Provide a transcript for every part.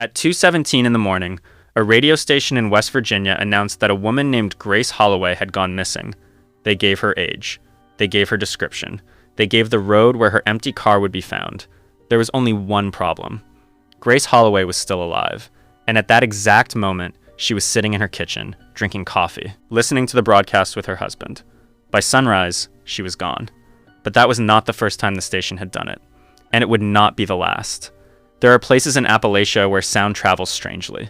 At 2:17 in the morning, a radio station in West Virginia announced that a woman named Grace Holloway had gone missing. They gave her age. They gave her description. They gave the road where her empty car would be found. There was only one problem. Grace Holloway was still alive, and at that exact moment, she was sitting in her kitchen, drinking coffee, listening to the broadcast with her husband. By sunrise, she was gone. But that was not the first time the station had done it, and it would not be the last. There are places in Appalachia where sound travels strangely.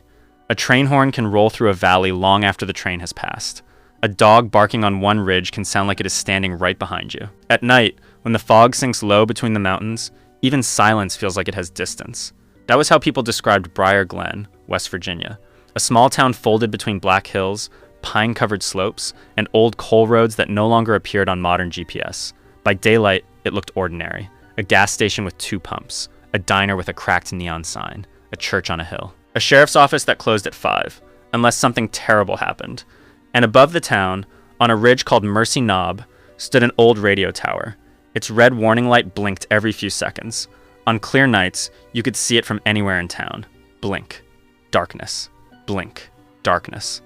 A train horn can roll through a valley long after the train has passed. A dog barking on one ridge can sound like it is standing right behind you. At night, when the fog sinks low between the mountains, even silence feels like it has distance. That was how people described Briar Glen, West Virginia, a small town folded between black hills, pine-covered slopes, and old coal roads that no longer appeared on modern GPS. By daylight, it looked ordinary. A gas station with 2 pumps, a diner with a cracked neon sign, a church on a hill, a sheriff's office that closed at 5, unless something terrible happened. And above the town, on a ridge called Mercy Knob, stood an old radio tower. Its red warning light blinked every few seconds. On clear nights, you could see it from anywhere in town. Blink. Darkness. Blink. Darkness.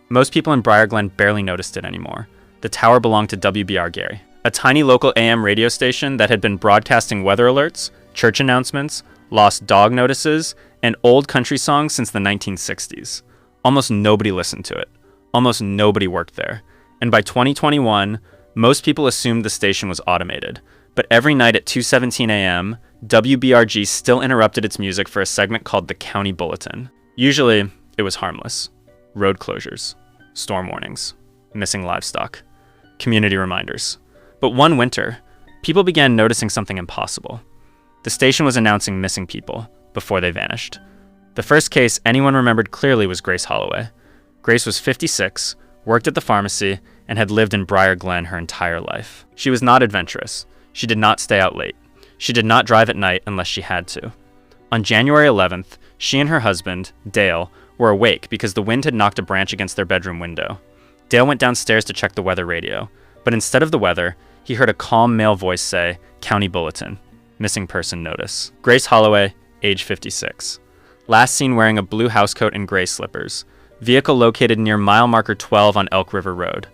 Most people in Briar Glen barely noticed it anymore. The tower belonged to WBR Gary, a tiny local AM radio station that had been broadcasting weather alerts, church announcements, lost dog notices, and old country songs since the 1960s. Almost nobody listened to it. Almost nobody worked there. And by 2021, most people assumed the station was automated. But every night at 2:17 a.m., WBRG still interrupted its music for a segment called the County Bulletin. Usually, it was harmless. Road closures, storm warnings, missing livestock, community reminders. But one winter, people began noticing something impossible. The station was announcing missing people before they vanished. The first case anyone remembered clearly was Grace Holloway. Grace was 56, worked at the pharmacy, and had lived in Briar Glen her entire life. She was not adventurous. She did not stay out late. She did not drive at night unless she had to. On January 11th, she and her husband, Dale, were awake because the wind had knocked a branch against their bedroom window. Dale went downstairs to check the weather radio, but instead of the weather, he heard a calm male voice say, "County Bulletin. Missing person notice. Grace Holloway, age 56. Last seen wearing a blue housecoat and gray slippers. Vehicle located near mile marker 12 on Elk River Road.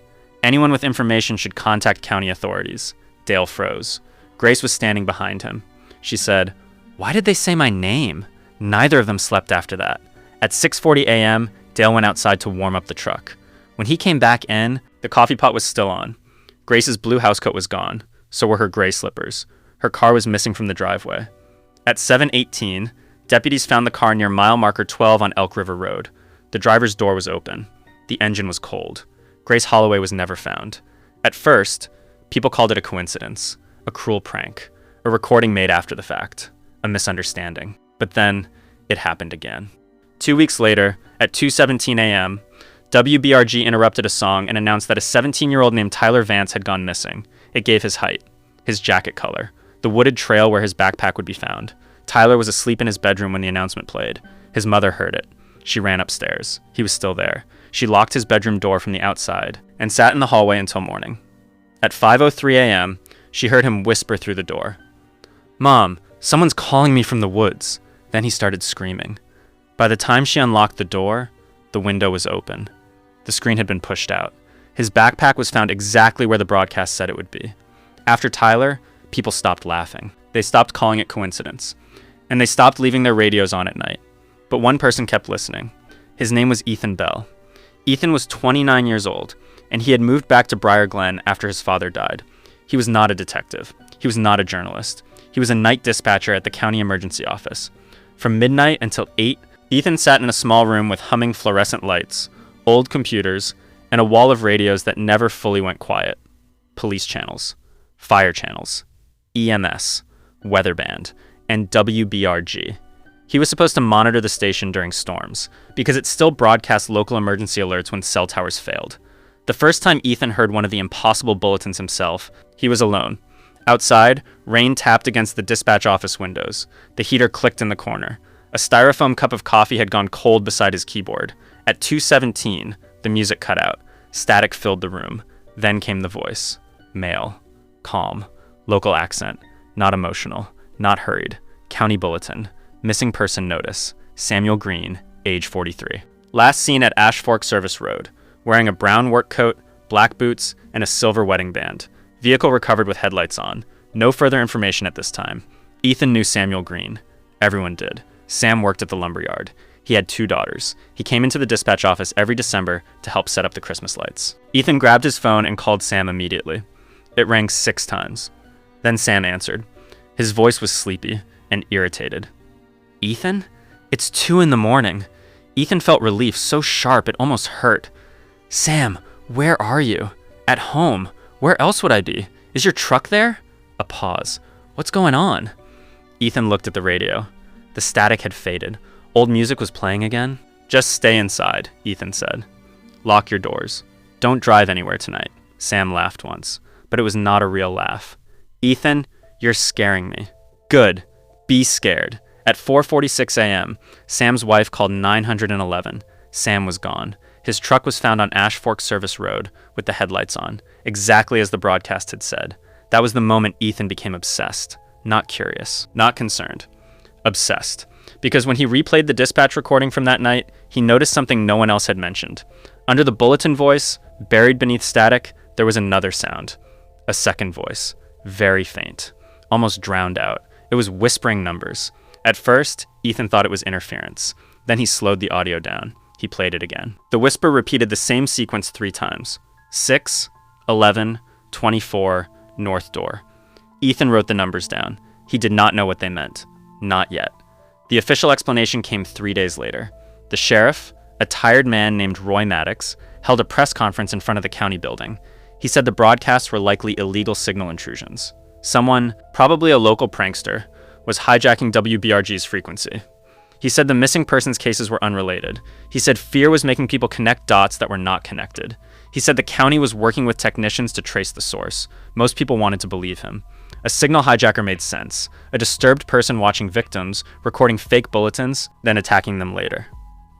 Anyone with information should contact county authorities." Dale froze. Grace was standing behind him. She said, "Why did they say my name?" Neither of them slept after that. At 6:40 a.m., Dale went outside to warm up the truck. When he came back in, the coffee pot was still on. Grace's blue housecoat was gone. So were her gray slippers. Her car was missing from the driveway. At 7:18, deputies found the car near mile marker 12 on Elk River Road. The driver's door was open. The engine was cold. Grace Holloway was never found. At first, people called it a coincidence, a cruel prank, a recording made after the fact, a misunderstanding. But then, it happened again. 2 weeks later, at 2:17 a.m., WBRG interrupted a song and announced that a 17-year-old named Tyler Vance had gone missing. It gave his height, his jacket color, the wooded trail where his backpack would be found. Tyler was asleep in his bedroom when the announcement played. His mother heard it. She ran upstairs. He was still there. She locked his bedroom door from the outside and sat in the hallway until morning. At 5:03 a.m., she heard him whisper through the door, "Mom, someone's calling me from the woods." Then he started screaming. By the time she unlocked the door, the window was open. The screen had been pushed out. His backpack was found exactly where the broadcast said it would be. After Tyler, people stopped laughing. They stopped calling it coincidence. And they stopped leaving their radios on at night. But one person kept listening. His name was Ethan Bell. Ethan was 29 years old, and he had moved back to Briar Glen after his father died. He was not a detective. He was not a journalist. He was a night dispatcher at the county emergency office. From midnight until 8, Ethan sat in a small room with humming fluorescent lights, old computers, and a wall of radios that never fully went quiet. Police channels, fire channels, EMS, weather band, and WBRG. He was supposed to monitor the station during storms, because it still broadcast local emergency alerts when cell towers failed. The first time Ethan heard one of the impossible bulletins himself, he was alone. Outside, rain tapped against the dispatch office windows. The heater clicked in the corner. A styrofoam cup of coffee had gone cold beside his keyboard. At 2:17, the music cut out. Static filled the room. Then came the voice. Male. Calm. Local accent. Not emotional. Not hurried. County bulletin. Missing person notice. Samuel Green, age 43. Last seen at Ash Fork Service Road, wearing a brown work coat, black boots, and a silver wedding band. Vehicle recovered with headlights on. No further information at this time. Ethan knew Samuel Green. Everyone did. Sam worked at the lumberyard. He had 2 daughters. He came into the dispatch office every December to help set up the Christmas lights. Ethan grabbed his phone and called Sam immediately. It rang 6 times. Then Sam answered. His voice was sleepy and irritated. Ethan? It's 2 a.m. Ethan felt relief so sharp it almost hurt. Sam, where are you? At home. Where else would I be? Is your truck there? A pause. What's going on? Ethan looked at the radio. The static had faded. Old music was playing again. Just stay inside, Ethan said. Lock your doors. Don't drive anywhere tonight. Sam laughed once, but it was not a real laugh. Ethan, you're scaring me. Good. Be scared. At 4:46 a.m., Sam's wife called 911. Sam was gone. His truck was found on Ash Fork Service Road with the headlights on, exactly as the broadcast had said. That was the moment Ethan became obsessed. Not curious. Not concerned. Obsessed. Because when he replayed the dispatch recording from that night, he noticed something no one else had mentioned. Under the bulletin voice, buried beneath static, there was another sound. A second voice. Very faint. Almost drowned out. It was whispering numbers. At first, Ethan thought it was interference. Then he slowed the audio down. He played it again. The whisper repeated the same sequence 3 times. 6, 11, 24, north door. Ethan wrote the numbers down. He did not know what they meant. Not yet. The official explanation came 3 days later. The sheriff, a tired man named Roy Maddox, held a press conference in front of the county building. He said the broadcasts were likely illegal signal intrusions. Someone, probably a local prankster, was hijacking WBRG's frequency. He said the missing persons cases were unrelated. He said fear was making people connect dots that were not connected. He said the county was working with technicians to trace the source. Most people wanted to believe him. A signal hijacker made sense. A disturbed person watching victims, recording fake bulletins, then attacking them later.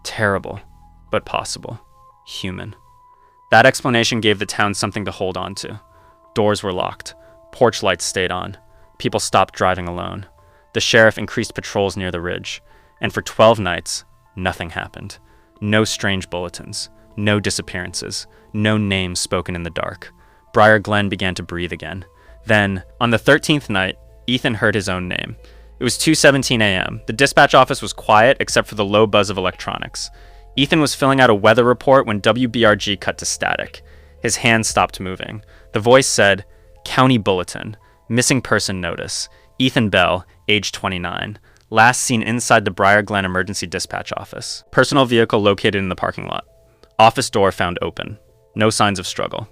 Terrible, but possible. Human. That explanation gave the town something to hold on to. Doors were locked. Porch lights stayed on. People stopped driving alone. The sheriff increased patrols near the ridge. And for 12 nights, nothing happened. No strange bulletins. No disappearances. No names spoken in the dark. Briar Glen began to breathe again. Then, on the 13th night, Ethan heard his own name. It was 2:17 a.m. The dispatch office was quiet except for the low buzz of electronics. Ethan was filling out a weather report when WBRG cut to static. His hand stopped moving. The voice said, County Bulletin. Missing person notice. Ethan Bell, age 29. Last seen inside the Briar Glen Emergency Dispatch Office. Personal vehicle located in the parking lot. Office door found open. No signs of struggle.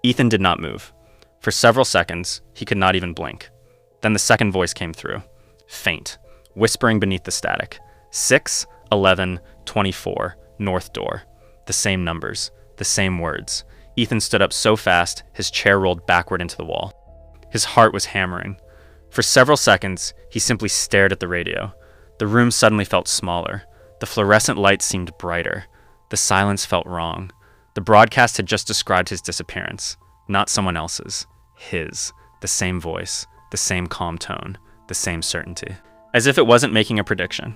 Ethan did not move. For several seconds, he could not even blink. Then the second voice came through. Faint. Whispering beneath the static. 6, 11, 24, north door. The same numbers. The same words. Ethan stood up so fast, his chair rolled backward into the wall. His heart was hammering. For several seconds, he simply stared at the radio. The room suddenly felt smaller. The fluorescent lights seemed brighter. The silence felt wrong. The broadcast had just described his disappearance, not someone else's. His. The same voice, the same calm tone, the same certainty. As if it wasn't making a prediction.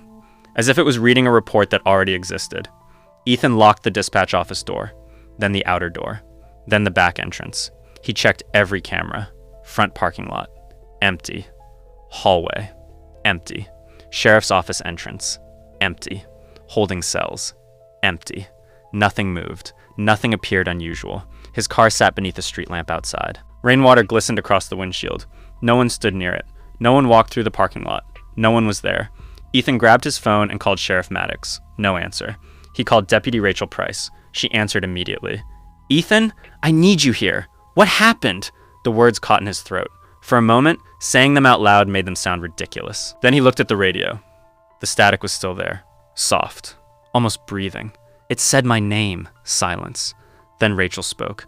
As if it was reading a report that already existed. Ethan locked the dispatch office door, then the outer door, then the back entrance. He checked every camera. Front parking lot. Empty. Hallway. Empty. Sheriff's office entrance. Empty. Holding cells. Empty. Nothing moved. Nothing appeared unusual. His car sat beneath a street lamp outside. Rainwater glistened across the windshield. No one stood near it. No one walked through the parking lot. No one was there. Ethan grabbed his phone and called Sheriff Maddox. No answer. He called Deputy Rachel Price. She answered immediately. Ethan, I need you here. What happened? The words caught in his throat. For a moment, saying them out loud made them sound ridiculous. Then he looked at the radio. The static was still there. Soft. Almost breathing. It said my name. Silence. Then Rachel spoke.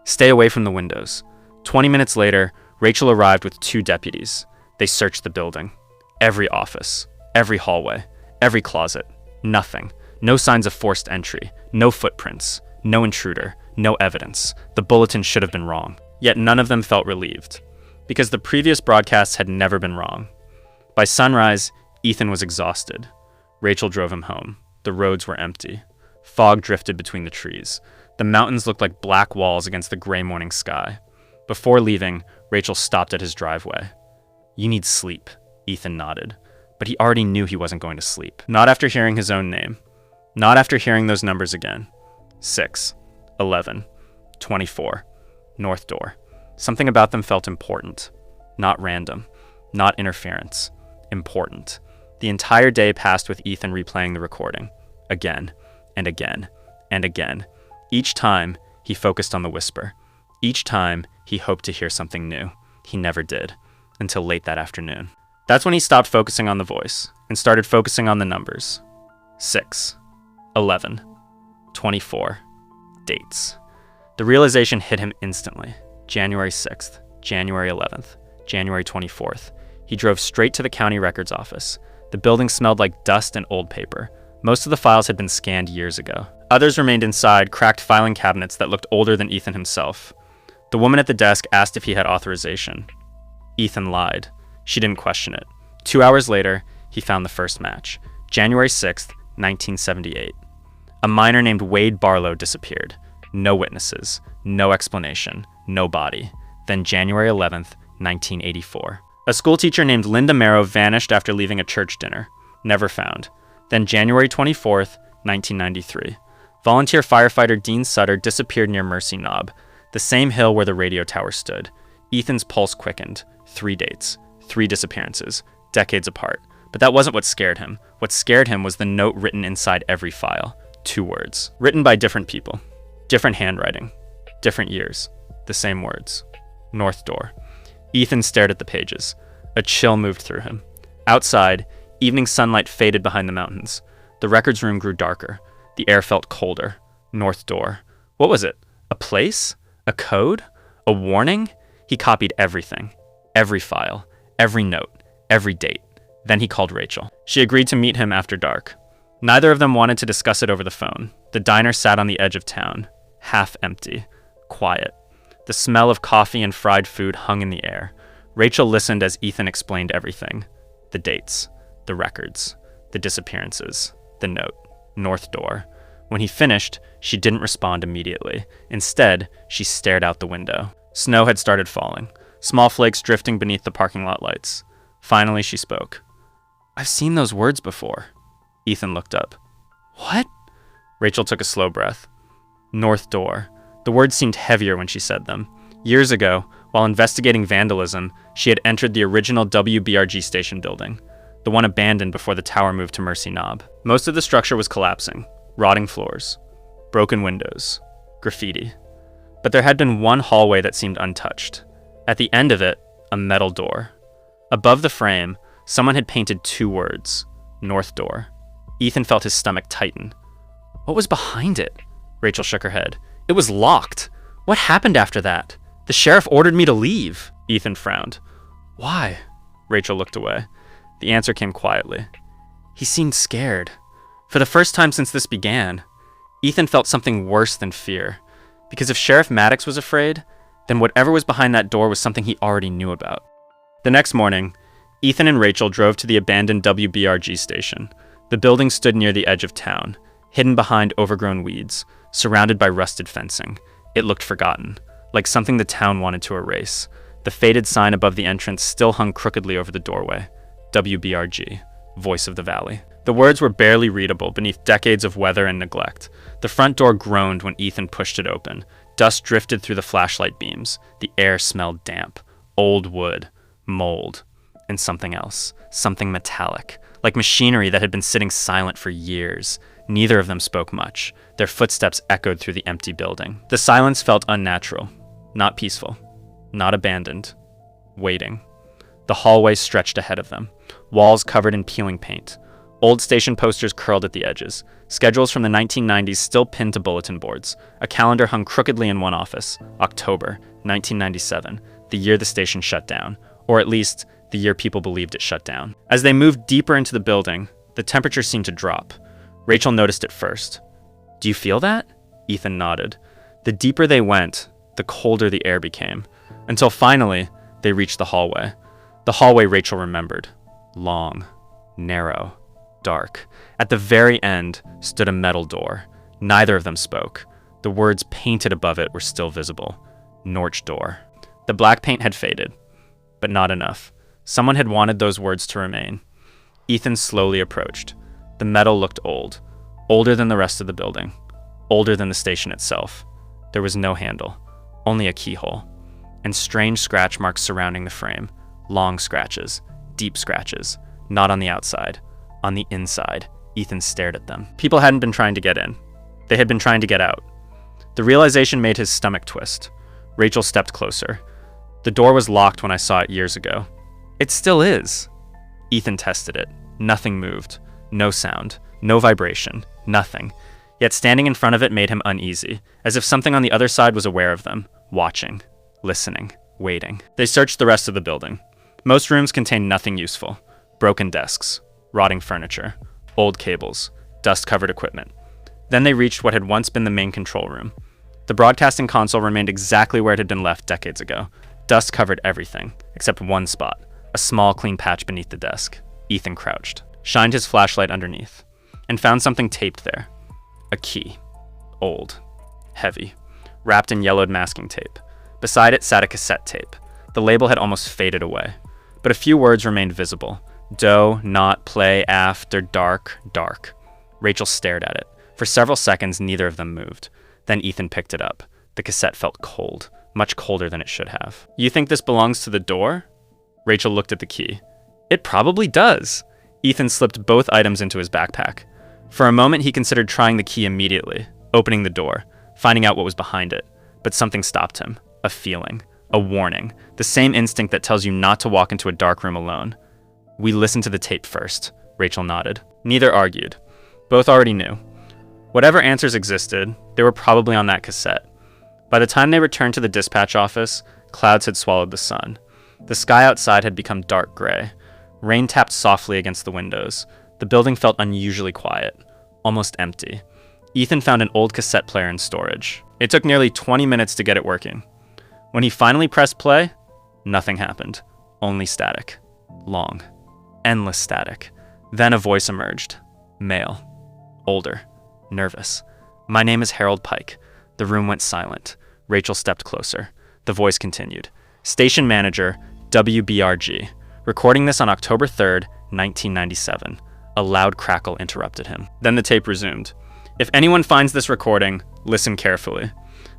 Stay away from the windows. 20 minutes later, Rachel arrived with 2 deputies. They searched the building. Every office. Every hallway. Every closet. Nothing. No signs of forced entry. No footprints. No intruder. No evidence. The bulletin should have been wrong. Yet none of them felt relieved. Because the previous broadcasts had never been wrong. By sunrise, Ethan was exhausted. Rachel drove him home. The roads were empty. Fog drifted between the trees. The mountains looked like black walls against the gray morning sky. Before leaving, Rachel stopped at his driveway. "You need sleep," Ethan nodded. But he already knew he wasn't going to sleep. Not after hearing his own name. Not after hearing those numbers again. 6, 11, 24. North Door. Something about them felt important. Not random. Not interference. Important. The entire day passed with Ethan replaying the recording. Again, and again, and again. Each time, he focused on the whisper. Each time, he hoped to hear something new. He never did. Until late that afternoon. That's when he stopped focusing on the voice and started focusing on the numbers. 6, 11, 24. Dates. The realization hit him instantly. January 6th, January 11th, January 24th. He drove straight to the county records office. The building smelled like dust and old paper. Most of the files had been scanned years ago. Others remained inside cracked filing cabinets that looked older than Ethan himself. The woman at the desk asked if he had authorization. Ethan lied. She didn't question it. 2 hours later, he found the first match. January 6th, 1978. A miner named Wade Barlow disappeared. No witnesses, no explanation, no body. Then January 11th, 1984. A schoolteacher named Linda Merrow vanished after leaving a church dinner. Never found. Then January 24th, 1993. Volunteer firefighter Dean Sutter disappeared near Mercy Knob, the same hill where the radio tower stood. Ethan's pulse quickened. 3 dates. 3 disappearances. Decades apart. But that wasn't what scared him. What scared him was the note written inside every file. 2 words. Written by different people. Different handwriting. Different years. The same words. North Door. Ethan stared at the pages. A chill moved through him. Outside, evening sunlight faded behind the mountains. The records room grew darker. The air felt colder. North Door. What was it? A place? A code? A warning? He copied everything. Every file. Every note. Every date. Then he called Rachel. She agreed to meet him after dark. Neither of them wanted to discuss it over the phone. The diner sat on the edge of town. Half empty. Quiet. The smell of coffee and fried food hung in the air. Rachel listened as Ethan explained everything. The dates. The records. The disappearances. The note. North Door. When he finished, she didn't respond immediately. Instead, she stared out the window. Snow had started falling. Small flakes drifting beneath the parking lot lights. Finally, she spoke. "I've seen those words before." Ethan looked up. "What?" Rachel took a slow breath. North Door. The words seemed heavier when she said them. Years ago, while investigating vandalism, she had entered the original WBRG station building, the one abandoned before the tower moved to Mercy Knob. Most of the structure was collapsing, rotting floors, broken windows, graffiti. But there had been one hallway that seemed untouched. At the end of it, a metal door. Above the frame, someone had painted 2 words, North Door. Ethan felt his stomach tighten. What was behind it? Rachel shook her head. It was locked. What happened after that? The sheriff ordered me to leave. Ethan frowned. Why? Rachel looked away. The answer came quietly. He seemed scared. For the first time since this began, Ethan felt something worse than fear. Because if Sheriff Maddox was afraid, then whatever was behind that door was something he already knew about. The next morning, Ethan and Rachel drove to the abandoned WBRG station. The building stood near the edge of town, hidden behind overgrown weeds, surrounded by rusted fencing. It looked forgotten, like something the town wanted to erase. The faded sign above the entrance still hung crookedly over the doorway. WBRG, Voice of the Valley. The words were barely readable beneath decades of weather and neglect. The front door groaned when Ethan pushed it open. Dust drifted through the flashlight beams. The air smelled damp, old wood, mold, and something else, something metallic, like machinery that had been sitting silent for years. Neither of them spoke much. Their footsteps echoed through the empty building. The silence felt unnatural, not peaceful, not abandoned, waiting. The hallway stretched ahead of them, walls covered in peeling paint. Old station posters curled at the edges, schedules from the 1990s still pinned to bulletin boards. A calendar hung crookedly in one office, October 1997, the year the station shut down, or at least the year people believed it shut down. As they moved deeper into the building, the temperature seemed to drop. Rachel noticed it first. Do you feel that? Ethan nodded. The deeper they went, the colder the air became, until finally they reached the hallway. The hallway Rachel remembered. Long, narrow, dark. At the very end stood a metal door. Neither of them spoke. The words painted above it were still visible. Norch door. The black paint had faded, but not enough. Someone had wanted those words to remain. Ethan slowly approached. The metal looked old. Older than the rest of the building. Older than the station itself. There was no handle. Only a keyhole. And strange scratch marks surrounding the frame. Long scratches. Deep scratches. Not on the outside. On the inside. Ethan stared at them. People hadn't been trying to get in. They had been trying to get out. The realization made his stomach twist. Rachel stepped closer. The door was locked when I saw it years ago. It still is. Ethan tested it. Nothing moved. No sound. No vibration. Nothing. Yet standing in front of it made him uneasy, as if something on the other side was aware of them, watching, listening, waiting. They searched the rest of the building. Most rooms contained nothing useful. Broken desks, rotting furniture, old cables, dust-covered equipment. Then they reached what had once been the main control room. The broadcasting console remained exactly where it had been left decades ago. Dust covered everything, except one spot, a small clean patch beneath the desk. Ethan crouched, shined his flashlight underneath, and found something taped there. A key. Old. Heavy. Wrapped in yellowed masking tape. Beside it sat a cassette tape. The label had almost faded away, but a few words remained visible. Do, not, play, after, dark, dark. Rachel stared at it. For several seconds, neither of them moved. Then Ethan picked it up. The cassette felt cold, much colder than it should have. You think this belongs to the door? Rachel looked at the key. It probably does. Ethan slipped both items into his backpack. For a moment, he considered trying the key immediately, opening the door, finding out what was behind it. But something stopped him. A feeling. A warning. The same instinct that tells you not to walk into a dark room alone. We listened to the tape first. Rachel nodded. Neither argued. Both already knew. Whatever answers existed, they were probably on that cassette. By the time they returned to the dispatch office, clouds had swallowed the sun. The sky outside had become dark gray. Rain tapped softly against the windows. The building felt unusually quiet, almost empty. Ethan found an old cassette player in storage. It took nearly 20 minutes to get it working. When he finally pressed play, nothing happened. Only static. Long. Endless static. Then a voice emerged. Male. Older. Nervous. My name is Harold Pike. The room went silent. Rachel stepped closer. The voice continued. Station manager, WBRG. Recording this on October 3rd, 1997. A loud crackle interrupted him. Then the tape resumed. If anyone finds this recording, listen carefully.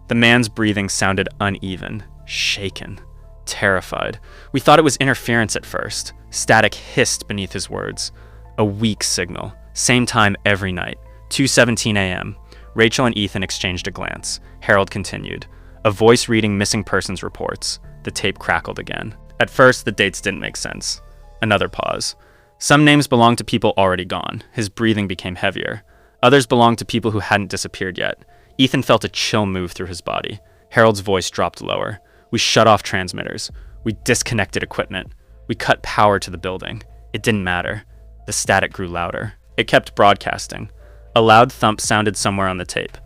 The man's breathing sounded uneven, shaken, terrified. We thought it was interference at first. Static hissed beneath his words. A weak signal. Same time every night. 2:17 a.m. Rachel and Ethan exchanged a glance. Harold continued. A voice reading missing persons reports. The tape crackled again. At first, the dates didn't make sense. Another pause. Some names belonged to people already gone. His breathing became heavier. Others belonged to people who hadn't disappeared yet. Ethan felt a chill move through his body. Harold's voice dropped lower. We shut off transmitters. We disconnected equipment. We cut power to the building. It didn't matter. The static grew louder. It kept broadcasting. A loud thump sounded somewhere on the tape,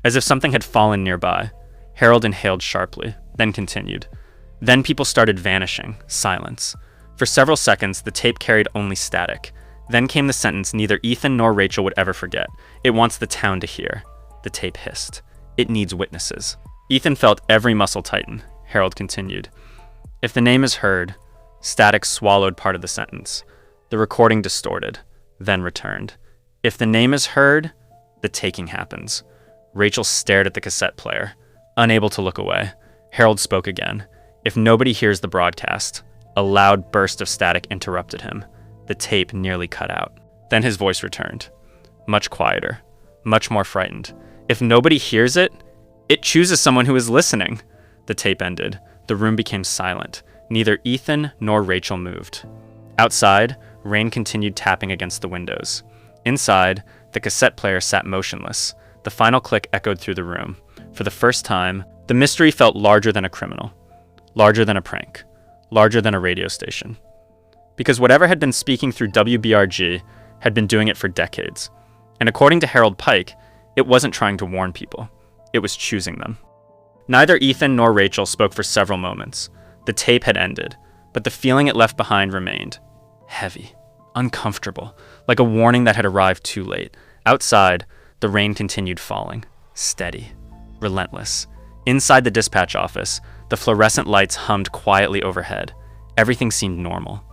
as if something had fallen nearby. Harold inhaled sharply, then continued. Then people started vanishing. Silence. For several seconds, the tape carried only static. Then came the sentence neither Ethan nor Rachel would ever forget. It wants the town to hear. The tape hissed. It needs witnesses. Ethan felt every muscle tighten. Harold continued. If the name is heard, static swallowed part of the sentence. The recording distorted, then returned. If the name is heard, the taking happens. Rachel stared at the cassette player, unable to look away. Harold spoke again. If nobody hears the broadcast, a loud burst of static interrupted him. The tape nearly cut out. Then his voice returned. Much quieter, much more frightened. If nobody hears it, it chooses someone who is listening. The tape ended. The room became silent. Neither Ethan nor Rachel moved. Outside, rain continued tapping against the windows. Inside, the cassette player sat motionless. The final click echoed through the room. For the first time, the mystery felt larger than a criminal, larger than a prank, larger than a radio station. Because whatever had been speaking through WBRG had been doing it for decades. And according to Harold Pike, it wasn't trying to warn people. It was choosing them. Neither Ethan nor Rachel spoke for several moments. The tape had ended, but the feeling it left behind remained. Heavy. uncomfortable, like a warning that had arrived too late. Outside, the rain continued falling, steady, relentless. Inside the dispatch office, the fluorescent lights hummed quietly overhead. Everything seemed normal,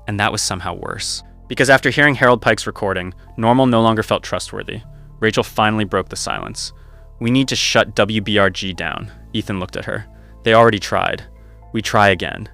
and that was somehow worse. Because after hearing Harold Pike's recording, normal no longer felt trustworthy. Rachel finally broke the silence. "We need to shut WBRG down." Ethan looked at her. "They already tried. We try again."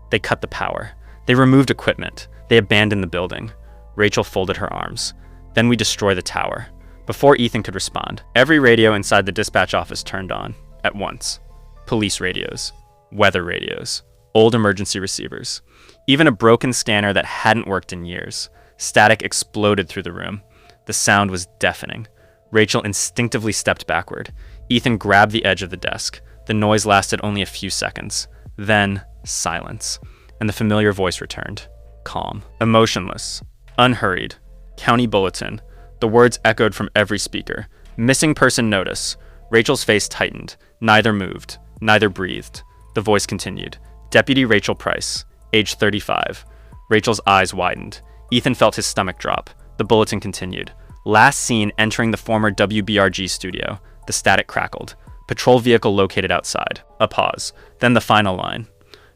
They cut the power. They removed equipment. They abandoned the building. Rachel folded her arms. "Then we destroy the tower." Before Ethan could respond, every radio inside the dispatch office turned on, at once. Police radios, weather radios, old emergency receivers, even a broken scanner that hadn't worked in years. Static exploded through the room. The sound was deafening. Rachel instinctively stepped backward. Ethan grabbed the edge of the desk. The noise lasted only a few seconds. Then, silence. And the familiar voice returned. Calm. Emotionless. Unhurried. County bulletin. The words echoed from every speaker. Missing person notice. Rachel's face tightened. Neither moved. Neither breathed. The voice continued. Deputy Rachel Price, age 35. Rachel's eyes widened. Ethan felt his stomach drop. The bulletin continued. Last seen entering the former WBRG studio. The static crackled. Patrol vehicle located outside. A pause. Then the final line.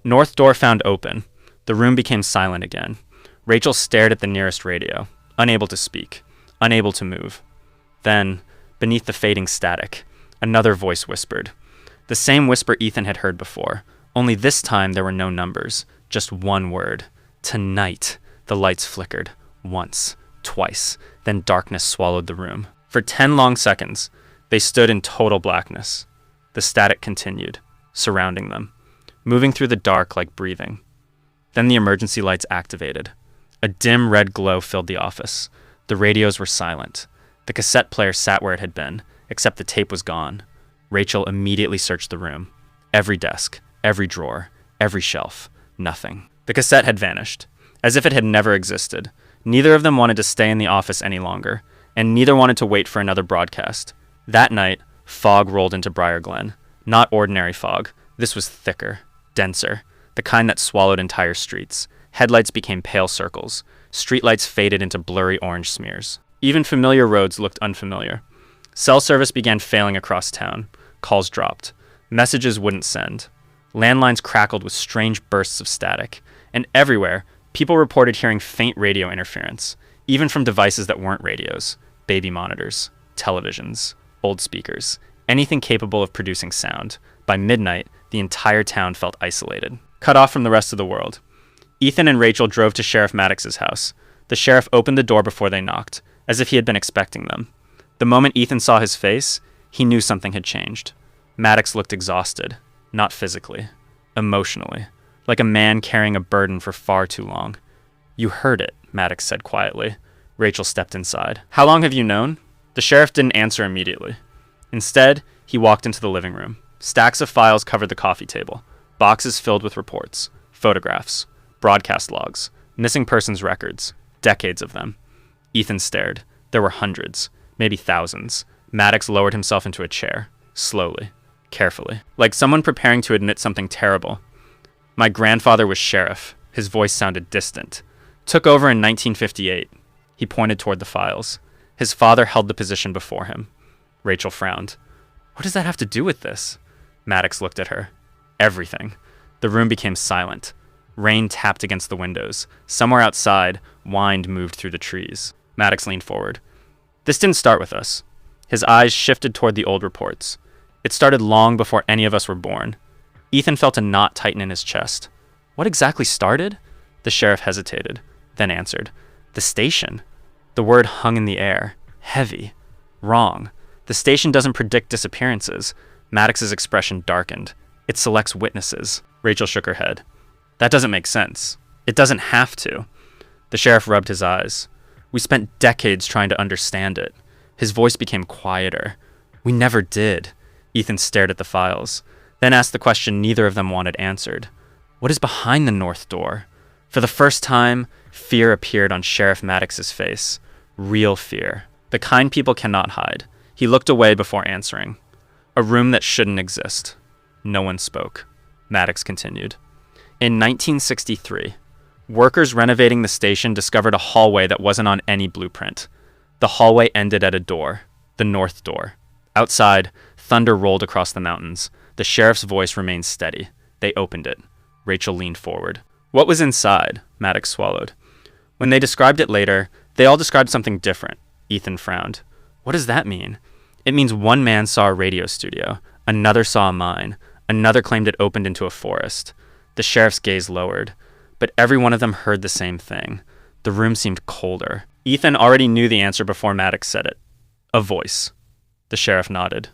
North door found open. The room became silent again. Rachel stared at the nearest radio, unable to speak, unable to move. Then, beneath the fading static, another voice whispered. The same whisper Ethan had heard before, only this time there were no numbers, just one word. Tonight. The lights flickered. Once. Twice. Then darkness swallowed the room. For 10 long seconds, they stood in total blackness. The static continued, surrounding them, moving through the dark like breathing. Then the emergency lights activated. A dim red glow filled the office. The radios were silent. The cassette player sat where it had been, except the tape was gone. Rachel immediately searched the room. Every desk, every drawer, every shelf. Nothing. The cassette had vanished, as if it had never existed. Neither of them wanted to stay in the office any longer, and neither wanted to wait for another broadcast. That night, fog rolled into Briar Glen. Not ordinary fog. This was thicker, denser, the kind that swallowed entire streets. Headlights became pale circles. Streetlights faded into blurry orange smears. Even familiar roads looked unfamiliar. Cell service began failing across town. Calls dropped. Messages wouldn't send. Landlines crackled with strange bursts of static. And everywhere, people reported hearing faint radio interference, even from devices that weren't radios. Baby monitors, televisions, old speakers, anything capable of producing sound. By midnight, the entire town felt isolated, cut off from the rest of the world. Ethan and Rachel drove to Sheriff Maddox's house. The sheriff opened the door before they knocked, as if he had been expecting them. The moment Ethan saw his face, he knew something had changed. Maddox looked exhausted, not physically, emotionally, like a man carrying a burden for far too long. "You heard it," Maddox said quietly. Rachel stepped inside. "How long have you known?" The sheriff didn't answer immediately. Instead, he walked into the living room. Stacks of files covered the coffee table, boxes filled with reports, photographs, broadcast logs, missing persons records, decades of them. Ethan stared. There were hundreds, maybe thousands. Maddox lowered himself into a chair, slowly, carefully, like someone preparing to admit something terrible. "My grandfather was sheriff." His voice sounded distant. "Took over in 1958. He pointed toward the files. His father held the position before him. Rachel frowned. "What does that have to do with this?" Maddox looked at her. "Everything." The room became silent. Rain tapped against the windows. Somewhere outside, wind moved through the trees. Maddox leaned forward. "This didn't start with us." His eyes shifted toward the old reports. "It started long before any of us were born." Ethan felt a knot tighten in his chest. "What exactly started?" The sheriff hesitated, then answered. "The station." The word hung in the air. Heavy. Wrong. The station doesn't predict disappearances. Maddox's expression darkened. It selects witnesses. Rachel shook her head. "That doesn't make sense. It doesn't have to." The sheriff rubbed his eyes. "We spent decades trying to understand it." His voice became quieter. "We never did." Ethan stared at the files, then asked the question neither of them wanted answered. "What is behind the north door?" For the first time, fear appeared on Sheriff Maddox's face. Real fear. The kind people cannot hide. He looked away before answering. "A room that shouldn't exist." No one spoke. Maddox continued. "In 1963, Workers renovating the station discovered a hallway that wasn't on any blueprint. The hallway ended at a door, the north door. Outside, thunder rolled across the mountains. The sheriff's voice remained steady. They opened it. Rachel leaned forward. What was inside? Maddox swallowed. When they described it later, they all described something different. Ethan frowned. What does that mean? It means one man saw a radio studio, another saw a mine, another claimed it opened into a forest. The sheriff's gaze lowered, but every one of them heard the same thing. The room seemed colder. Ethan already knew the answer before Maddox said it. A voice. The sheriff nodded.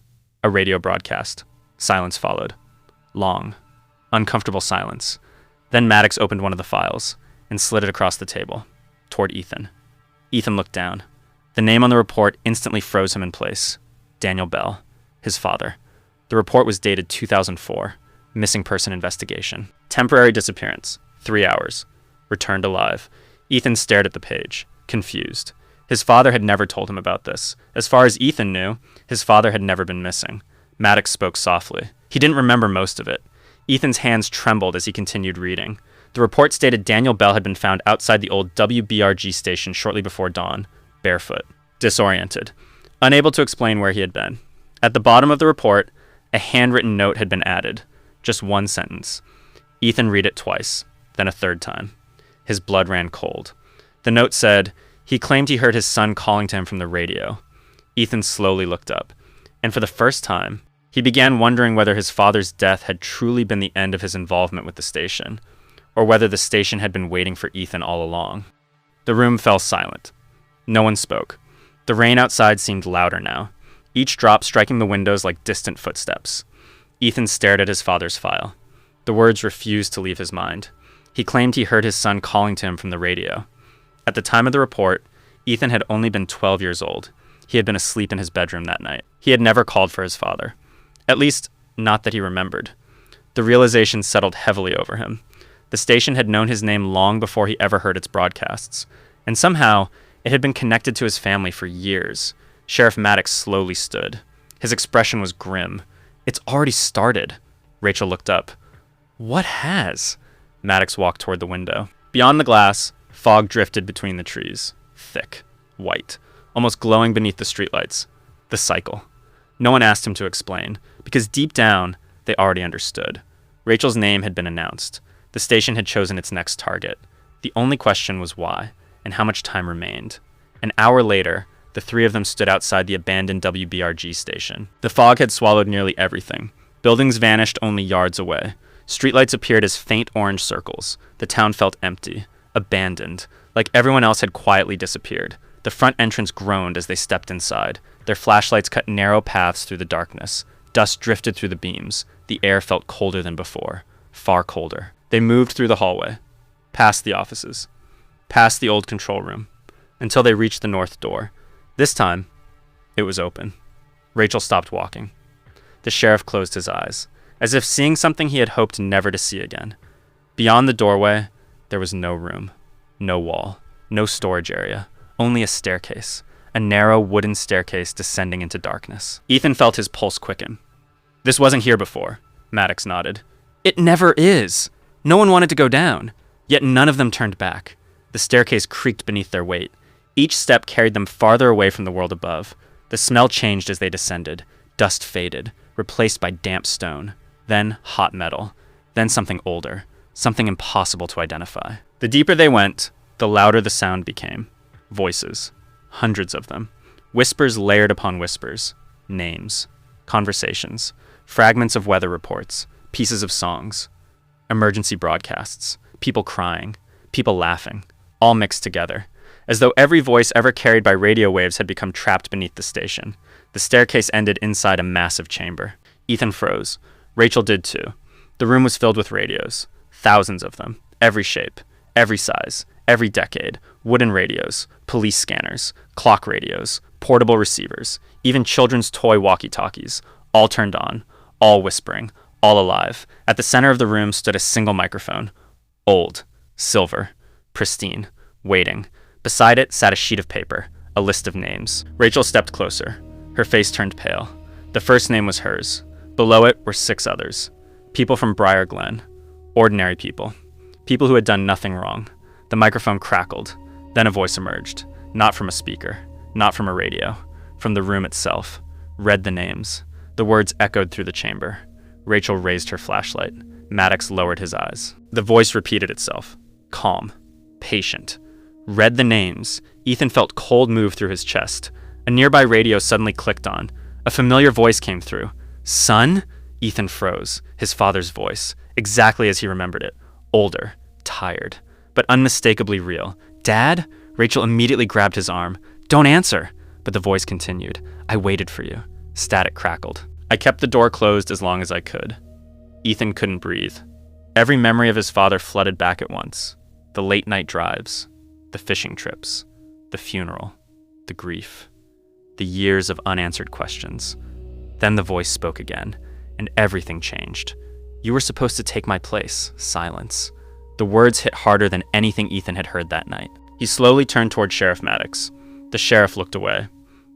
A radio broadcast. Silence followed. Long, uncomfortable silence. Then Maddox opened one of the files and slid it across the table, toward Ethan. Ethan looked down. The name on the report instantly froze him in place. Daniel Bell, his father. The report was dated 2004. Missing person investigation. Temporary disappearance. 3 hours. Returned alive. Ethan stared at the page, confused. His father had never told him about this. As far as Ethan knew, his father had never been missing. Maddox spoke softly. He didn't remember most of it. Ethan's hands trembled as he continued reading. The report stated Daniel Bell had been found outside the old WBRG station shortly before dawn, barefoot, disoriented, unable to explain where he had been. At the bottom of the report, a handwritten note had been added. Just one sentence. Ethan read it twice, then a third time. His blood ran cold. The note said, he claimed he heard his son calling to him from the radio. Ethan slowly looked up, and for the first time, he began wondering whether his father's death had truly been the end of his involvement with the station, or whether the station had been waiting for Ethan all along. The room fell silent. No one spoke. The rain outside seemed louder now, each drop striking the windows like distant footsteps. Ethan stared at his father's file. The words refused to leave his mind. He claimed he heard his son calling to him from the radio. At the time of the report, Ethan had only been 12 years old. He had been asleep in his bedroom that night. He had never called for his father. At least, not that he remembered. The realization settled heavily over him. The station had known his name long before he ever heard its broadcasts, and somehow it had been connected to his family for years. Sheriff Maddox slowly stood. His expression was grim. It's already started. Rachel looked up. What has? Maddox walked toward the window. Beyond the glass, fog drifted between the trees. Thick, white, almost glowing beneath the streetlights. The cycle. No one asked him to explain, because deep down, they already understood. Rachel's name had been announced. The station had chosen its next target. The only question was why, and how much time remained. An hour later, the three of them stood outside the abandoned WBRG station. The fog had swallowed nearly everything. Buildings vanished only yards away. Streetlights appeared as faint orange circles. The town felt empty, abandoned, like everyone else had quietly disappeared. The front entrance groaned as they stepped inside. Their flashlights cut narrow paths through the darkness. Dust drifted through the beams. The air felt colder than before, far colder. They moved through the hallway, past the offices, past the old control room, until they reached the north door. This time, it was open. Rachel stopped walking. The sheriff closed his eyes, as if seeing something he had hoped never to see again. Beyond the doorway, there was no room, no wall, no storage area, only a staircase, a narrow wooden staircase descending into darkness. Ethan felt his pulse quicken. This wasn't here before, Maddox nodded. It never is. No one wanted to go down, yet none of them turned back. The staircase creaked beneath their weight. Each step carried them farther away from the world above. The smell changed as they descended. Dust faded, replaced by damp stone, then hot metal, then something older, something impossible to identify. The deeper they went, the louder the sound became. Voices, hundreds of them. Whispers layered upon whispers. Names, conversations, fragments of weather reports, pieces of songs, emergency broadcasts, people crying, people laughing, all mixed together, as though every voice ever carried by radio waves had become trapped beneath the station. The staircase ended inside a massive chamber. Ethan froze. Rachel did too. The room was filled with radios, thousands of them, every shape, every size, every decade, wooden radios, police scanners, clock radios, portable receivers, even children's toy walkie-talkies, all turned on, all whispering, all alive. At the center of the room stood a single microphone, old, silver, pristine, waiting. Beside it sat a sheet of paper, a list of names. Rachel stepped closer. Her face turned pale. The first name was hers. Below it were 6 others. People from Briar Glen. Ordinary people. People who had done nothing wrong. The microphone crackled. Then a voice emerged, not from a speaker, not from a radio, from the room itself. Read the names. The words echoed through the chamber. Rachel raised her flashlight. Maddox lowered his eyes. The voice repeated itself. Calm. Patient. Read the names. Ethan felt cold move through his chest. A nearby radio suddenly clicked on. A familiar voice came through. Son? Ethan froze. His father's voice. Exactly as he remembered it. Older. Tired. But unmistakably real. Dad? Rachel immediately grabbed his arm. Don't answer. But the voice continued. I waited for you. Static crackled. I kept the door closed as long as I could. Ethan couldn't breathe. Every memory of his father flooded back at once. The late night drives. The fishing trips. The funeral. The grief. The years of unanswered questions. Then the voice spoke again, and everything changed. You were supposed to take my place. Silence. The words hit harder than anything Ethan had heard that night. He slowly turned toward Sheriff Maddox. The sheriff looked away.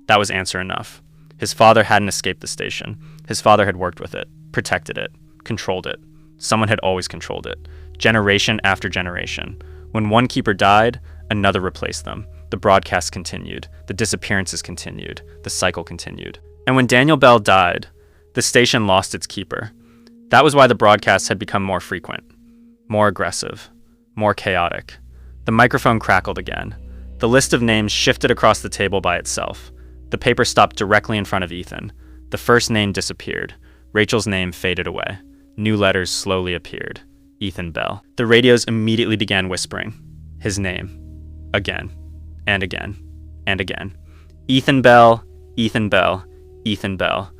That was answer enough. His father hadn't escaped the station. His father had worked with it, protected it, controlled it. Someone had always controlled it. Generation after generation. When one keeper died, another replaced them. The broadcast continued. The disappearances continued. The cycle continued. And when Daniel Bell died, the station lost its keeper. That was why the broadcasts had become more frequent, more aggressive, more chaotic. The microphone crackled again. The list of names shifted across the table by itself. The paper stopped directly in front of Ethan. The first name disappeared. Rachel's name faded away. New letters slowly appeared. Ethan Bell. The radios immediately began whispering. His name. Again. And again. And again. Ethan Bell. Ethan Bell. Ethan Bell.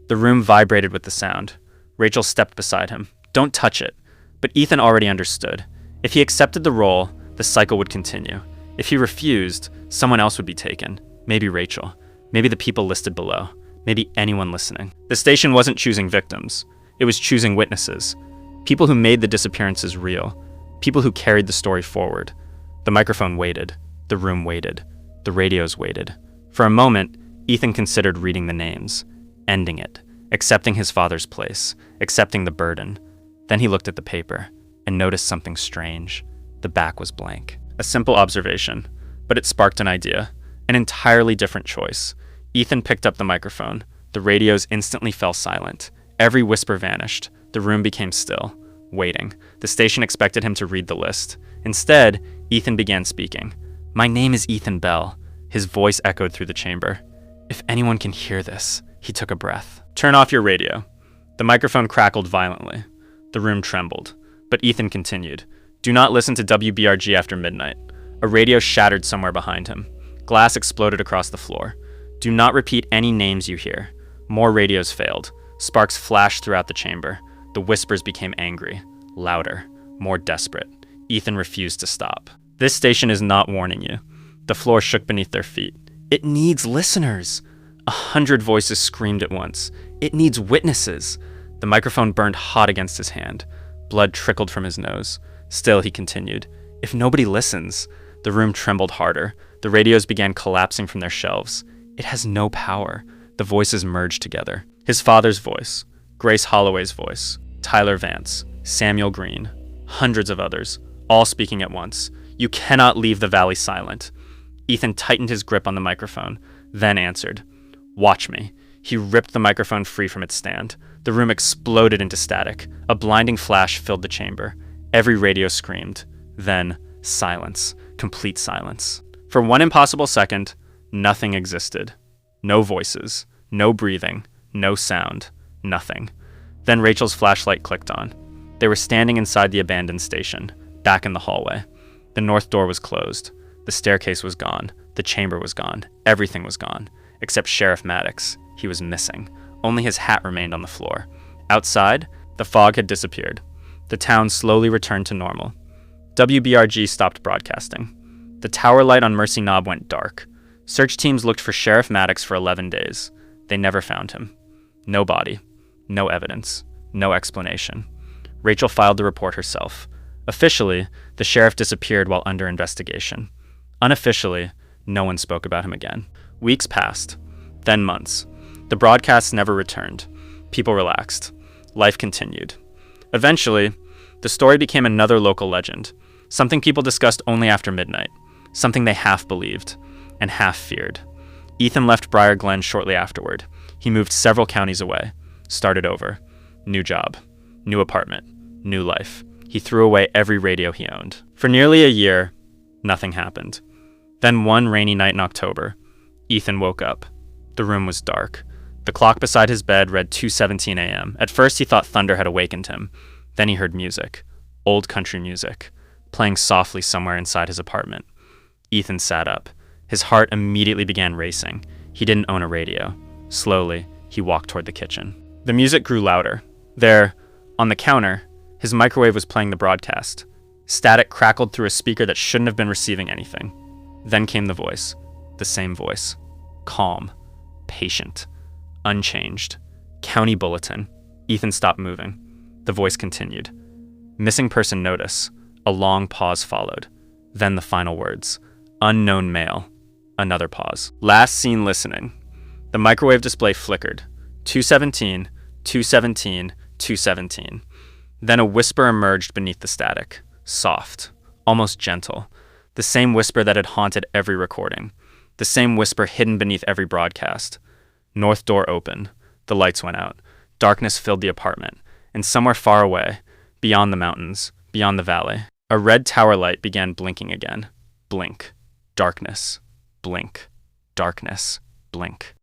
The room vibrated with the sound. Rachel stepped beside him. Don't touch it. But Ethan already understood. If he accepted the role, the cycle would continue. If he refused, someone else would be taken. Maybe Rachel. Maybe the people listed below. Maybe anyone listening. The station wasn't choosing victims. It was choosing witnesses. People who made the disappearances real. People who carried the story forward. The microphone waited. The room waited. The radios waited. For a moment, Ethan considered reading the names, ending it, accepting his father's place, accepting the burden. Then he looked at the paper and noticed something strange. The back was blank. A simple observation, but it sparked an idea, an entirely different choice. Ethan picked up the microphone. The radios instantly fell silent. Every whisper vanished. The room became still, waiting. The station expected him to read the list. Instead, Ethan began speaking. My name is Ethan Bell. His voice echoed through the chamber. If anyone can hear this, he took a breath. Turn off your radio. The microphone crackled violently. The room trembled. But Ethan continued. Do not listen to WBRG after midnight. A radio shattered somewhere behind him. Glass exploded across the floor. Do not repeat any names you hear. More radios failed. Sparks flashed throughout the chamber. The whispers became angry, louder, more desperate. Ethan refused to stop. This station is not warning you. The floor shook beneath their feet. It needs listeners. 100 voices screamed at once. It needs witnesses. The microphone burned hot against his hand. Blood trickled from his nose. Still, he continued. If nobody listens. The room trembled harder. The radios began collapsing from their shelves. It has no power. The voices merged together. His father's voice, Grace Holloway's voice, Tyler Vance, Samuel Green, hundreds of others, all speaking at once. You cannot leave the valley silent. Ethan tightened his grip on the microphone, then answered. Watch me. He ripped the microphone free from its stand. The room exploded into static. A blinding flash filled the chamber. Every radio screamed. Then, silence. Complete silence. For one impossible second, nothing existed. No voices. No breathing. No sound. Nothing. Then Rachel's flashlight clicked on. They were standing inside the abandoned station, back in the hallway. The north door was closed. The staircase was gone. The chamber was gone. Everything was gone. Except Sheriff Maddox. He was missing. Only his hat remained on the floor. Outside, the fog had disappeared. The town slowly returned to normal. WBRG stopped broadcasting. The tower light on Mercy Knob went dark. Search teams looked for Sheriff Maddox for 11 days. They never found him. No body. No evidence. No explanation. Rachel filed the report herself. Officially, the sheriff disappeared while under investigation. Unofficially, no one spoke about him again. Weeks passed. Then months. The broadcasts never returned. People relaxed. Life continued. Eventually, the story became another local legend. Something people discussed only after midnight. Something they half believed and half feared. Ethan left Briar Glen shortly afterward. He moved several counties away. Started over. New job. New apartment. New life. He threw away every radio he owned. For nearly a year, nothing happened. Then one rainy night in October, Ethan woke up. The room was dark. The clock beside his bed read 2:17 a.m. At first he thought thunder had awakened him. Then he heard music. Old country music. Playing softly somewhere inside his apartment. Ethan sat up. His heart immediately began racing. He didn't own a radio. Slowly, he walked toward the kitchen. The music grew louder. There, on the counter, his microwave was playing the broadcast. Static crackled through a speaker that shouldn't have been receiving anything. Then came the voice. The same voice. Calm. Patient. Unchanged. County bulletin. Ethan stopped moving. The voice continued. Missing person notice. A long pause followed. Then the final words. Unknown male. Another pause. Last seen listening. The microwave display flickered. 2:17, 2:17, 2:17. Then a whisper emerged beneath the static. Soft. Almost gentle. The same whisper that had haunted every recording. The same whisper hidden beneath every broadcast. North door opened. The lights went out. Darkness filled the apartment. And somewhere far away, beyond the mountains, beyond the valley, a red tower light began blinking again. Blink. Darkness. Blink. Darkness. Blink.